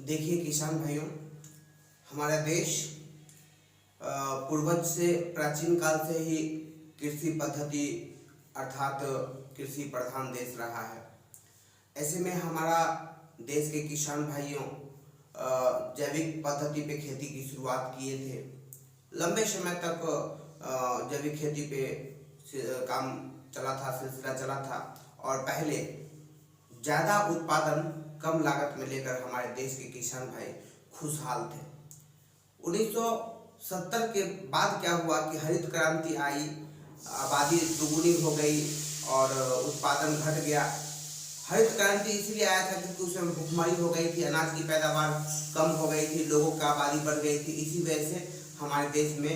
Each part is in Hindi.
देखिए किसान भाइयों, हमारा देश पूर्वज से प्राचीन काल से ही कृषि पद्धति अर्थात कृषि प्रधान देश रहा है। ऐसे में हमारा देश के किसान भाइयों जैविक पद्धति पे खेती की शुरुआत किए थे। लंबे समय तक जैविक खेती पे काम चला था, सिलसिला चला था और पहले ज़्यादा उत्पादन कम लागत में लेकर हमारे देश के किसान भाई खुशहाल थे। 1970 के बाद क्या हुआ कि हरित क्रांति आई, आबादी दुगुनी हो गई और उत्पादन घट गया। हरित क्रांति इसलिए आया था क्योंकि उस समय भुखमरी हो गई थी, अनाज की पैदावार कम हो गई थी, लोगों की आबादी बढ़ गई थी। इसी वजह से हमारे देश में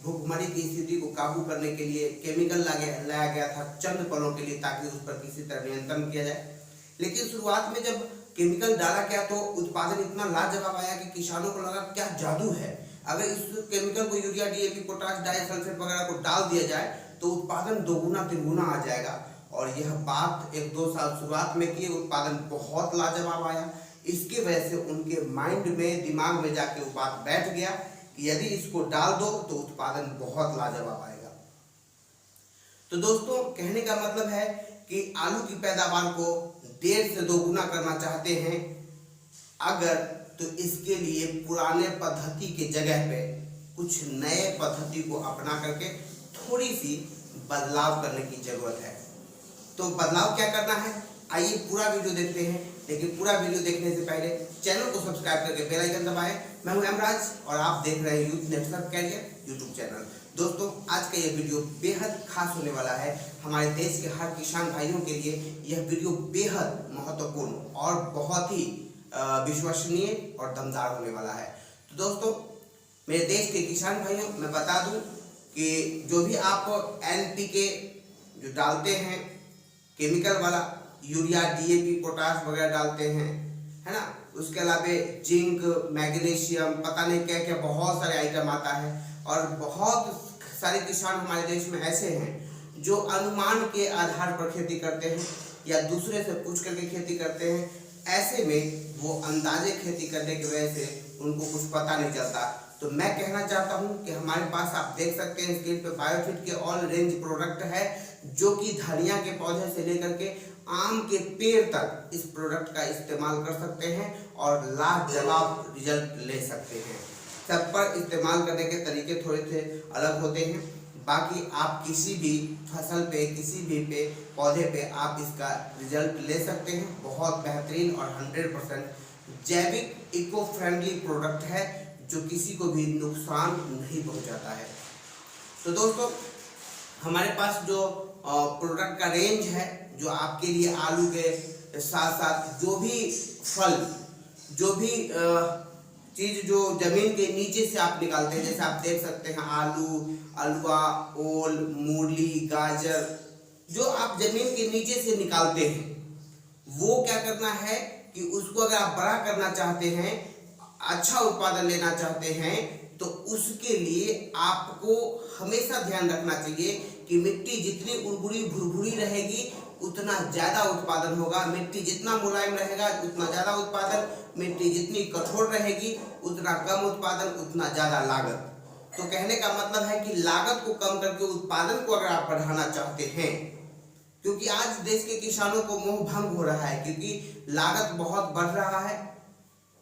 भुखमरी की स्थिति को काबू करने के लिए केमिकल लाया गया था चंद पलों के लिए, ताकि उस पर किसी तरह नियंत्रण किया जाए। लेकिन शुरुआत में जब केमिकल डाला गया तो उत्पादन इतना लाजवाब आया कि किसानों को लगा क्या जादू है। अगर इस केमिकल को यूरिया, डीएपी, पोटाश, डाई सल्फेट वगैरह को डाल दिया जाए तो उत्पादन दोगुना तिगुना आ जाएगा। और यह बात 1-2 साल शुरुआत में किए, उत्पादन बहुत लाजवाब आया। इसकी वजह से उनके माइंड में, दिमाग में जाके वो बात बैठ गया कि यदि इसको डाल दो तो उत्पादन बहुत लाजवाब आएगा। तो दोस्तों, कहने का मतलब है कि आलू की पैदावार को 1.5 से 2 गुना करना चाहते हैं अगर, तो इसके लिए पुराने पद्धति के जगह पे कुछ नए पद्धति को अपना करके थोड़ी सी बदलाव करने की जरूरत है। तो बदलाव क्या करना है, आइए पूरा वीडियो देखते हैं। लेकिन पूरा वीडियो देखने से पहले चैनल को सब्सक्राइब करके बेल आइकन दबाएं। मैं हूं एमराज और आप देख रहे हैं youth network career YouTube channel. दोस्तों, आज का यह वीडियो बेहद खास होने वाला है। हमारे देश के हर किसान भाइयों के लिए यह वीडियो बेहद महत्वपूर्ण और बहुत ही विश्वसनीय और दमदार होने वाला है। तो दोस्तों, मेरे देश के किसान भाइयों, मैं बता दूं कि जो भी आप NPK जो डालते हैं, केमिकल वाला यूरिया, डीएपी, पोटाश वगैरह डालते हैं, है ना, उसके अलावा जिंक, मैग्नीशियम, पता नहीं क्या क्या बहुत सारे आइटम आता है। और बहुत सारे किसान हमारे देश में ऐसे हैं जो अनुमान के आधार पर खेती करते हैं या दूसरे से पूछ करके खेती करते हैं। ऐसे में वो अंदाजे खेती करने की वजह से उनको कुछ पता नहीं चलता। तो मैं कहना चाहता हूं कि हमारे पास आप देख सकते हैं स्क्रीन पे बायोफिट के ऑल रेंज प्रोडक्ट है, जो कि धनिया के पौधे से लेकर के आम के पेड़ तक इस प्रोडक्ट का इस्तेमाल कर सकते हैं और लाजवाब रिजल्ट ले सकते हैं। सब पर इस्तेमाल करने के तरीके थोड़े से अलग होते हैं। बाकी आप किसी भी फसल पे, किसी भी पौधे पे आप इसका रिजल्ट ले सकते हैं। बहुत बेहतरीन और 100% जैविक इको फ्रेंडली प्रोडक्ट है जो किसी को भी नुकसान नहीं पहुंचाता है। तो दोस्तों, हमारे पास जो प्रोडक्ट का रेंज है, जो आपके लिए आलू के साथ साथ जो भी फल, जो भी चीज जो जमीन के नीचे से आप निकालते हैं, जैसे आप देख सकते हैं आलू, अलुआ, ओल, मूली, गाजर, जो आप जमीन के नीचे से निकालते हैं, वो क्या करना है कि उसको अगर आप बड़ा करना चाहते हैं, अच्छा उत्पादन लेना चाहते हैं, तो उसके लिए आपको हमेशा ध्यान रखना चाहिए कि मिट्टी जितनी उर्वरी भुरभुरी रहेगी उतना ज्यादा उत्पादन होगा। मिट्टी जितना मुलायम रहेगा उतना ज्यादा उत्पादन, मिट्टी जितनी कठोर रहेगी उतना कम उत्पादन, उतना ज्यादा लागत। तो कहने का मतलब है कि लागत को कम करके उत्पादन को अगर आप बढ़ाना चाहते हैं, क्योंकि आज देश के किसानों को मोह भंग हो रहा है, क्योंकि लागत बहुत बढ़ रहा है,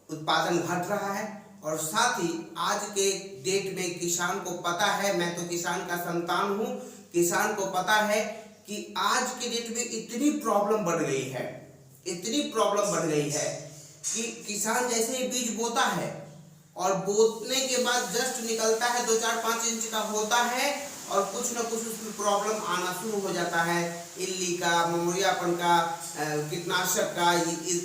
उत्पादन घट रहा है। और साथ ही आज के डेट में किसान को पता है, मैं तो किसान का संतान हूं, किसान को पता है कि आज के डेट में इतनी प्रॉब्लम बढ़ गई है, इतनी प्रॉब्लम बढ़ गई है कि किसान जैसे ही बीज बोता है और बोने के बाद जस्ट निकलता है 2-4-5 इंच का होता है और कुछ ना कुछ उसमें प्रॉब्लम आना शुरू हो जाता है। इल्ली का, ममोरियापन का, कीटनाशक का,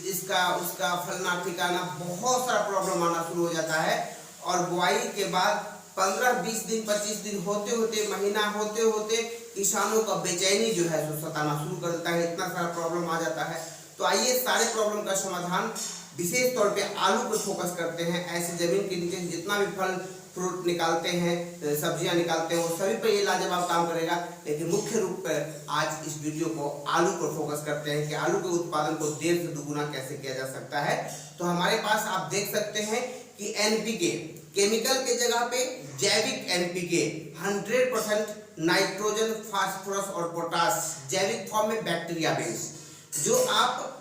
इसका उसका फलना ठिकाना, बहुत सारा प्रॉब्लम आना शुरू हो जाता है। और बुआई के बाद 15-20 दिन, 25 दिन होते होते, महीना होते होते किसानों का बेचैनी जो है सो सताना शुरू कर देता है, इतना सारा प्रॉब्लम आ जाता है। तो आइए सारे प्रॉब्लम का समाधान विशेष तौर पे आलू पर फोकस करते हैं। ऐसे जमीन के नीचे जितना भी फल फ्रूट निकालते हैं, सब्जियां निकालते हैं, वो सभी पे ये लाजवाब काम करेगा। लेकिन मुख्य रूप पर आज इस वीडियो को आलू पर फोकस करते हैं कि आलू के उत्पादन को 1.5 से दुगुना कैसे किया जा सकता है। तो हमारे पास आप देख सकते हैं कि एनपीके, केमिकल के जगह पे जैविक एनपीके 100% नाइट्रोजन, फास्फोरस और पोटास जैविक फॉर्म में बैक्टीरिया बेस, जो आप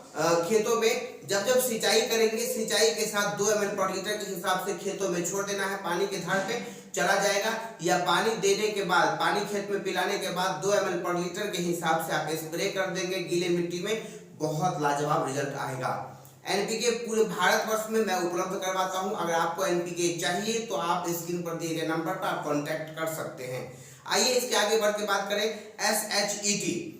खेतों में जब जब सिंचाई करेंगे, सिंचाई के साथ 2 ml पर लीटर के हिसाब से खेतों में छोड़ देना है, पानी के धार पे चला जाएगा, या पानी देने के बाद, पानी खेत में पिलाने के बाद 2 ml पर लीटर के हिसाब से आप स्प्रे कर देंगे गीले मिट्टी में, बहुत लाजवाब रिजल्ट आएगा। एनपीके पूरे भारतवर्ष में मैं उपलब्ध करवाता हूं। अगर आपको एनपीके चाहिए तो आप स्क्रीन पर दिए गए नंबर पर आप कॉन्टैक्ट कर सकते हैं। आइए इसके आगे बढ़ के बात करें। SHET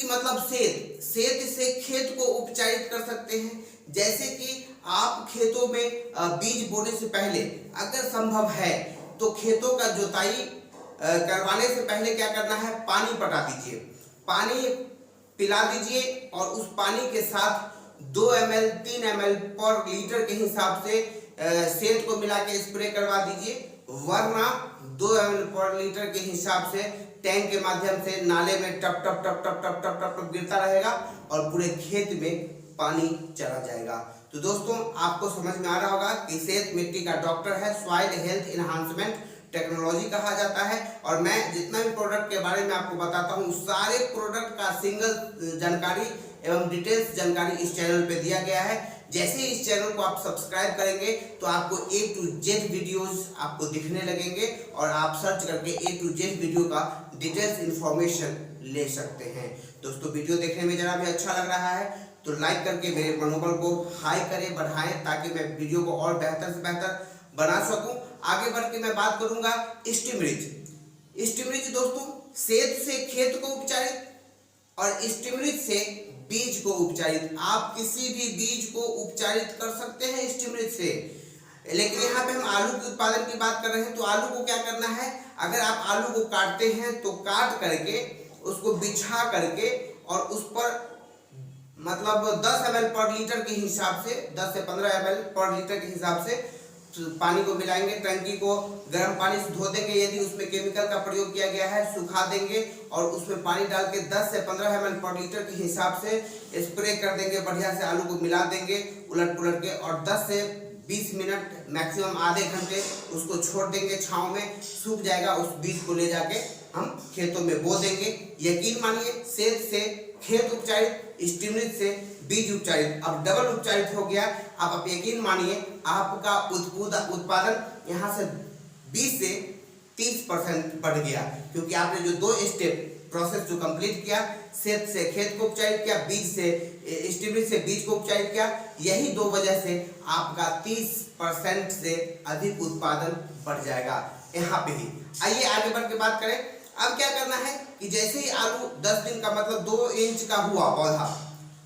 मतलब सेत, सेत से खेत को उपचारित कर सकते हैं। जैसे कि आप खेतों में बीज बोने से पहले अगर संभव है तो खेतों का जोताई करवाने से पहले क्या करना है, पानी पटा दीजिए, पानी पिला दीजिए और उस पानी के साथ 2 ml 3 ml पर लीटर के हिसाब से सेत को मिला के स्प्रे करवा दीजिए, वरना 2 ml पर लीटर के हिसाब से टैंक के माध्यम से नाले में टप टप टप टप टप टप टप टप गिरता रहेगा और पूरे खेत में पानी चला जाएगा। तो दोस्तों आपको समझ में आ रहा होगा कि सेत मिट्टी का डॉक्टर है, सॉइल हेल्थ एनहांसमेंट टेक्नोलॉजी कहा जाता है। और मैं जितना भी प्रोडक्ट के बारे में आपको बताता हूँ, सारे प्रोडक्ट का सिंगल जानकारी एवं डिटेल्स जानकारी इस चैनल पे दिया गया है। जैसे इस चैनल को आप सब्सक्राइब करेंगे तो आपको A to Z वीडियोस आपको दिखने लगेंगे और आप सर्च करके A to Z वीडियो का डिटेल्स इंफॉर्मेशन ले सकते हैं। दोस्तों वीडियो देखने में जरा भी अच्छा लग रहा है तो लाइक करके मेरे मनोबल को हाई करें, बढ़ाएं, ताकि मैं वीडियो को और बेहतर से बेहतर बना सकूं। आगे बढ़ के मैं बात करूंगा स्टिमरिज दोस्तों सेत से खेत को उपचारित और स्टिमरिज से बीज को उपचारित। आप किसी भी बीज को उपचारित कर सकते हैं स्टिमरिज से। लेकिन यहाँ पे हम आलू के उत्पादन की बात कर रहे हैं, तो आलू को क्या करना है, अगर आप आलू को काटते हैं तो काट करके उसको बिछा करके और उस पर मतलब 10 ml पर लीटर के हिसाब से 10 से 15 ml पर लीटर के हिसाब से पानी को मिलाएंगे, टंकी को गर्म पानी से धो देंगे, यदि उसमें केमिकल का प्रयोग किया गया है सुखा देंगे और उसमें पानी डाल के 10 से 15 ml पर लीटर के हिसाब से स्प्रे कर देंगे, बढ़िया से आलू को मिला देंगे उलट पुलट के और 10 से 20 मिनट मैक्सिमम आधे घंटे उसको छोड़ देंगे, छांव में सूख जाएगा। उस बीज को ले जाके हम खेतों में बो देंगे। यकीन मानिए सेत से खेत उपचारित, स्टिमरिज से बीज उपचारित, अब डबल उपचारित हो गया। आप यकीन मानिए आपका उत्पादन यहाँ से 20 से 30% बढ़ गया, क्योंकि आपने जो 2 स्टेप प्रोसेस जो कंप्लीट किया, सेत से खेत को उपचारित किया, बीज से स्टिमरिज से बीज को उपचारित किया, यही 2 वजह से आपका 30% से अधिक उत्पादन बढ़ जाएगा यहाँ पे ही। आइए आगे बढ़ के बात करें। अब क्या करना है कि जैसे ही आलू 10 दिन का मतलब 2 इंच का हुआ पौधा,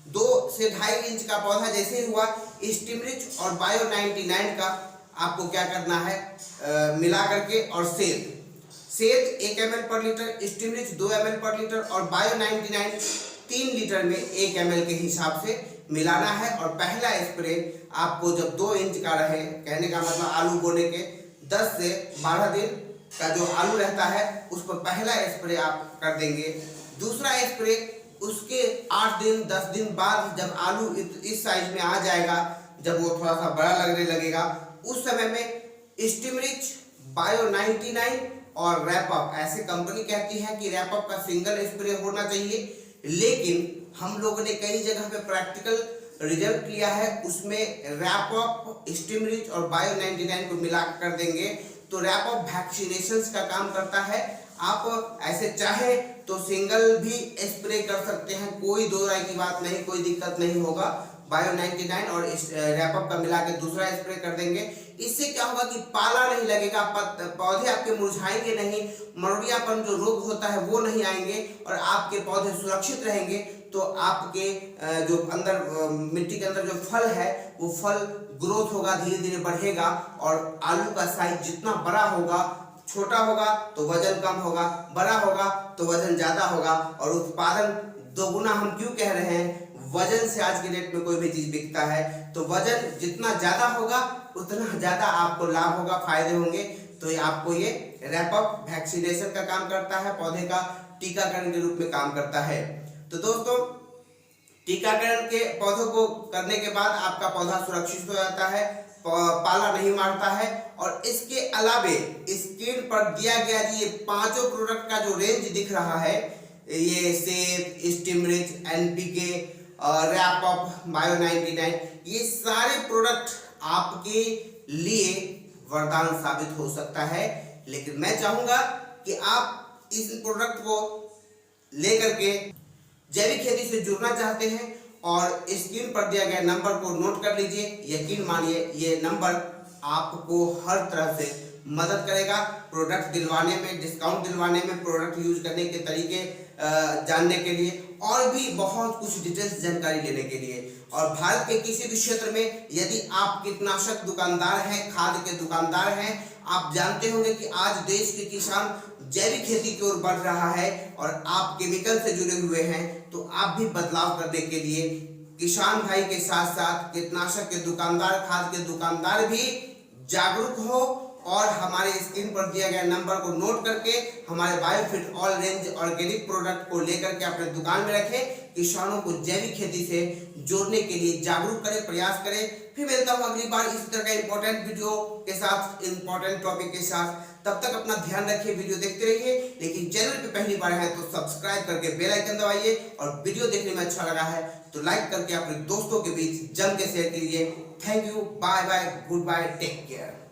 2 से 2.5 इंच का पौधा जैसे ही हुआ, स्टिमरिज और बायो 99 का आपको क्या करना है मिला करके और सेत 1 ml पर लीटर, स्टिमरिज 2 ml पर लीटर और बायो 99 3 लीटर में 1 ml के हिसाब से मिलाना है। और पहला स्प्रे आपको जब 2 इंच का रहे, कहने का मतलब आलू बोने के 10 से 12 दिन का जो आलू रहता है उस पर पहला स्प्रे आप कर देंगे। दूसरा स्प्रे उसके 8 दिन 10 दिन बाद जब आलू इस साइज में आ जाएगा, जब वो थोड़ा सा बड़ा लगने लगेगा, उस समय में स्टिमरिज, बायो 99 और रैपअप, ऐसे कंपनी कहती है कि रैपअप का सिंगल स्प्रे होना चाहिए। लेकिन हम लोगों ने कई जगह पे प्रैक्टिकल रिजल्ट लिया है, उसमें रैपअप, स्टिमरिज और बायो 99 को मिला कर देंगे तो रैपअप वैक्सीनेशंस का काम करता है। आप ऐसे चाहे तो सिंगल भी स्प्रे कर सकते हैं, कोई दो राय की बात नहीं, कोई दिक्कत नहीं होगा। बायो 99 और रैपअप का मिला के दूसरा स्प्रे कर देंगे। इससे क्या होगा कि पाला नहीं लगेगा, पौधे आपके मुरझाएंगे नहीं, मरोड़ियापन जो रोग होता है वो नहीं आएंगे और आपके पौधे सुरक्षित रहेंगे। तो आपके जो अंदर मिट्टी के अंदर जो फल है वो फल ग्रोथ होगा, धीरे धीरे बढ़ेगा और आलू का साइज जितना बड़ा होगा, छोटा होगा तो वजन कम होगा, बड़ा होगा तो वजन ज्यादा होगा और उत्पादन दोगुना हम क्यों कह रहे हैं, वजन से आज के डेट में कोई भी चीज बिकता है। तो वजन जितना ज्यादा होगा उतना ज्यादा आपको लाभ होगा, फायदे होंगे। तो ये आपको ये रैपअप वैक्सीनेशन का काम करता है, पौधे का टीकाकरण के रूप में काम करता है। तो दोस्तों टीकाकरण के पौधों को करने के बाद आपका पौधा सुरक्षित हो जाता है, पाला नहीं मारता है। और इसके अलावे स्क्रीन पर दिया गया ये पांचों प्रोडक्ट का जो रेंज दिख रहा है, ये सेब, स्टिमरिच, एनपीके, रैपअप, बायो 99, ये सारे प्रोडक्ट आपके लिए वरदान साबित हो सकता है। लेकिन मैं चाहूंगा कि आप इस प्रोडक्ट को लेकर के जैविक खेती से जुड़ना चाहते हैं और स्क्रीन पर दिया गया नंबर को नोट कर लीजिए। यकीन मानिए ये नंबर आपको हर तरह से मदद करेगा, प्रोडक्ट दिलवाने में, डिस्काउंट दिलवाने में, प्रोडक्ट यूज करने के तरीके जानने के लिए और भी बहुत कुछ डिटेल्स जानकारी लेने के लिए। और भारत के किसी भी क्षेत्र में यदि आप कीटनाशक दुकानदार हैं, खाद के दुकानदार हैं, आप जानते होंगे कि आज देश के किसान जैविक खेती की ओर बढ़ रहा है और आप केमिकल से जुड़े हुए हैं, तो आप भी बदलाव करने के लिए किसान भाई के साथ साथ कीटनाशक के दुकानदार, खाद के दुकानदार भी जागरूक हो और हमारे स्क्रीन पर दिया गया नंबर को नोट करके हमारे बायोफिट ऑल रेंज ऑर्गेनिक प्रोडक्ट को लेकर के अपने दुकान में रखें। किसानों को जैविक खेती से जोड़ने के लिए जागरूक करें, प्रयास करें। फिर मिलता हूं अगली बार इसी तरह का इंपॉर्टेंट वीडियो के साथ, इंपॉर्टेंट टॉपिक के साथ। तब तक अपना ध्यान रखिए, वीडियो देखते रहिए। लेकिन चैनल पे पहली बार है तो सब्सक्राइब करके बेल आइकन दबाइए और वीडियो देखने में अच्छा लगा है तो लाइक करके अपने दोस्तों के बीच जम के शेयर कीजिए। Thank you, bye bye, goodbye, take care.